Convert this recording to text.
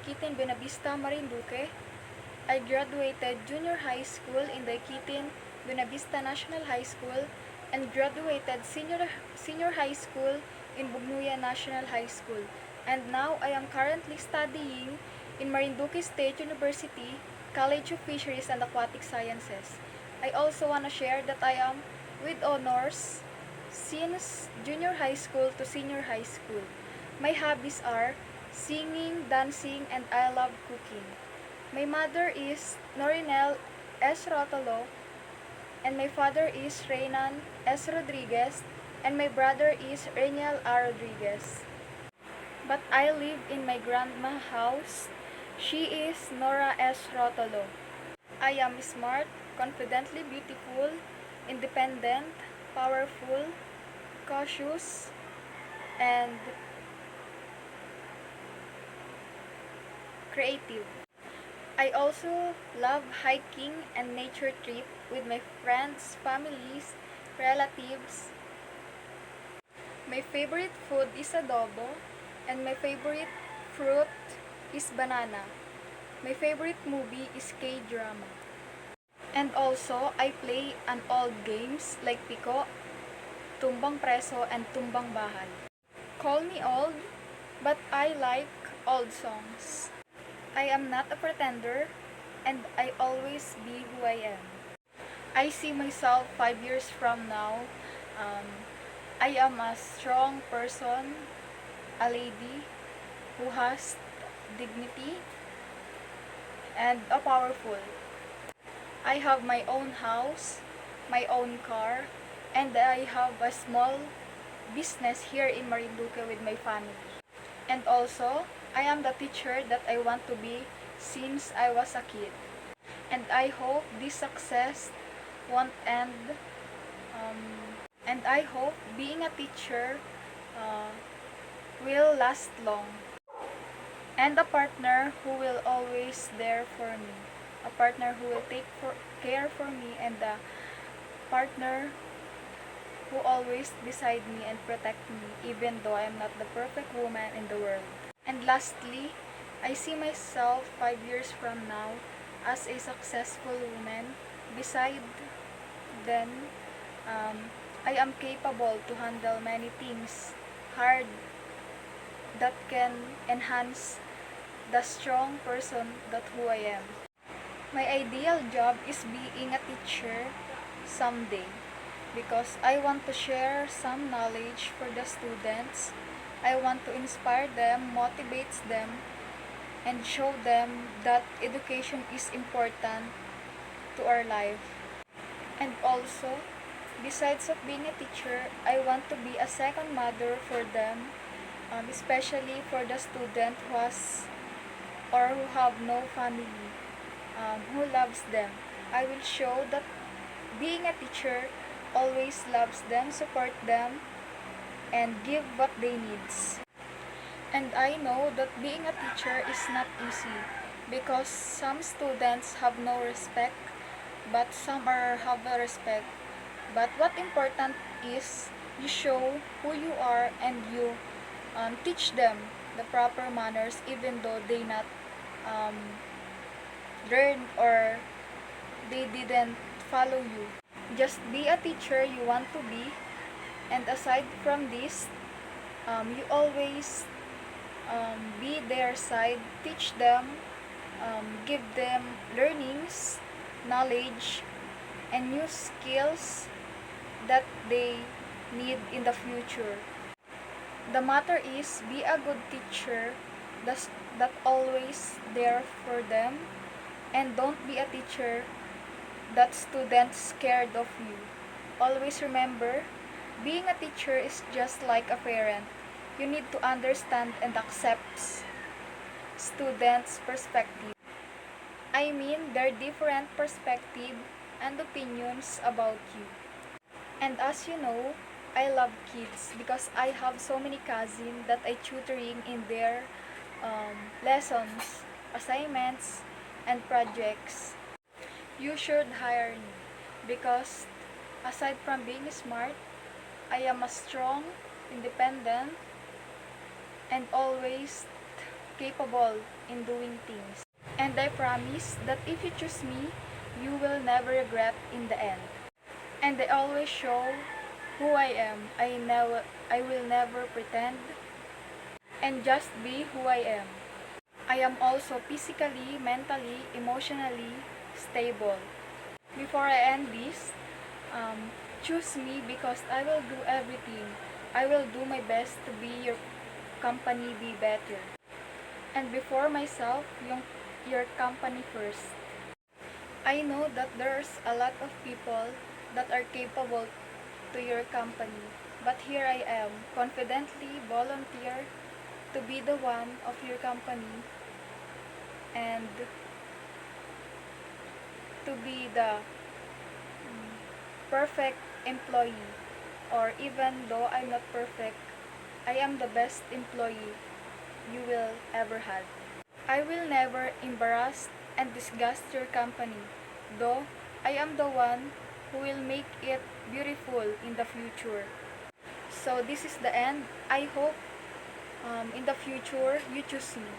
Daiquitin Buenavista, Marinduque. I graduated junior high school in Daiquitin Buenavista National High School and graduated senior high school in Bugnuya National High School. And now I am currently studying in Marinduque State University, College of Fisheries and Aquatic Sciences. I also want to share that I am with honors since junior high school to senior high school. My hobbies are singing, dancing, and I love cooking. My mother is Norinel S. Rotolo, and my father is Reynan S. Rodriguez, and my brother is Reniel R. Rodriguez. But I live in my grandma's house. She is Nora S. Rotolo. I am smart, confidently beautiful, independent, powerful, cautious, and creative. I also love hiking and nature trip with my friends, families, relatives. My favorite food is adobo, and my favorite fruit is banana. My favorite movie is K-drama. And also, I play an old games like Pico, Tumbang Preso, and Tumbang Bahay. Call me old, but I like old songs. I am not a pretender, and I always be who I am. I see myself 5 years from now. I am a strong person, a lady who has dignity, and a powerful. I have my own house, my own car, and I have a small business here in Marinduque with my family. And also, I am the teacher that I want to be since I was a kid. And I hope this success won't end. And I hope being a teacher will last long. And a partner who will always there for me. A partner who will take care for me, and a partner who always beside me and protect me even though I am not the perfect woman in the world. And lastly, I see myself 5 years from now as a successful woman. Beside then, I am capable to handle many things hard that can enhance the strong person that who I am. My ideal job is being a teacher someday because I want to share some knowledge for the students. I want to inspire them, motivate them, and show them that education is important to our life. And also, besides of being a teacher, I want to be a second mother for them, especially for the student who has or who have no family, who loves them. I will show that being a teacher always loves them, support them, and give what they needs. And I know that being a teacher is not easy because some students have no respect, but some have a respect. But what important is you show who you are and you teach them the proper manners even though they not um, learn or they didn't follow you. Just be a teacher you want to be, and aside from this, you always be their side, teach them, give them learnings, knowledge, and new skills that they need in the future. The matter is be a good teacher that always there for them, and don't be a teacher that students scared of you. Always remember, being a teacher is just like a parent. You need to understand and accept students' perspective. I mean their different perspective and opinions about you. And as you know, I love kids because I have so many cousins that I tutoring in their lessons, assignments, and projects. You should hire me because aside from being smart, I am a strong, independent, and always capable in doing things. And I promise that if you choose me, you will never regret in the end. And I always show who I am. I will never pretend and just be who I am. I am also physically, mentally, emotionally stable. Before I end this, choose me because I will do everything. I will do my best to be your company be better. And before myself, your company first. I know that there's a lot of people that are capable to your company, but here I am, confidently volunteer to be the one of your company and to be the perfect employee. Or even though I'm not perfect, I am the best employee you will ever have. I will never embarrass and disgust your company, though I am the one who will make it beautiful in the future. So this is the end. I hope in the future you choose me.